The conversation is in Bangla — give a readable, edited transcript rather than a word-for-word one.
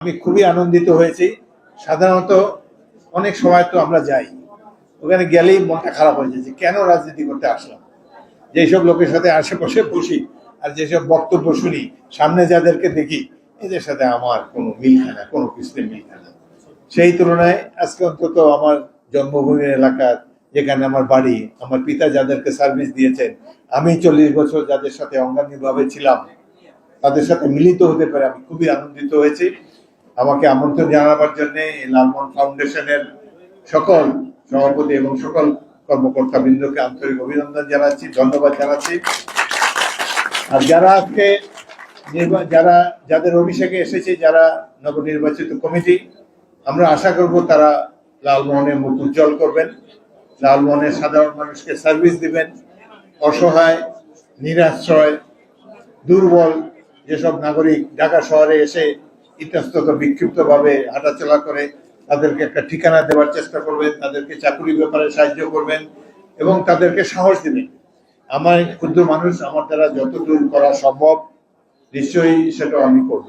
আমি খুবই আনন্দিত হয়েছি। সাধারণত অনেক সময় তো আমরা যাই, ওখানে গেলেই মনটা খারাপ হয়ে যায় যে কেন রাজনীতি করতে আসলাম। যেসব লোকের সাথে আশেপাশে বসি আর যেসব বক্তব্য শুনি, সামনে যাদেরকে দেখি, এদের সাথে আমার কোনো মিল খায় না, কোনো কিছুতে মিল খায় না। সেই তুলনায় আজকে অন্তত আমার জন্মভূমির এলাকার, যেখানে আমার বাড়ি, আমার পিতা যাদেরকে সার্ভিস দিয়েছেন, আমি 40 বছর যাদের সাথে অঙ্গাঙ্গিভাবে ছিলাম, তাদের সাথে মিলিত হতে পারে আমি খুবই আনন্দিত হয়েছি। আমাকে আমন্ত্রণ জানাবার জন্য লালমোহন ফাউন্ডেশনের সকল সভাপতি এবং সকল কর্মকর্তা বৃন্দকে আন্তরিক অভিনন্দন জানাচ্ছি, ধন্যবাদ জানাচ্ছি। আর যারা আজকে যাদের অভিষেকে এসেছে, যারা নবনির্বাচিত কমিটি, আমরা আশা করব তারা লালমোহনের মুখ উজ্জ্বল করবেন, লালমোহনের সাধারণ মানুষকে সার্ভিস দিবেন। অসহায়, নিরাশ্রয়, দুর্বল যেসব নাগরিক ঢাকা শহরে এসে ইতস্তত বিক্ষিপ্তভাবে হাঁটাচলা করে, তাদেরকে একটা ঠিকানা দেওয়ার চেষ্টা করবেন, তাদেরকে চাকরির ব্যাপারে সাহায্য করবেন এবং তাদেরকে সাহস দিবেন। আমার ক্ষুদ্র মানুষ, আমার দ্বারা যতদূর করা সম্ভব নিশ্চয়ই সেটা আমি করব।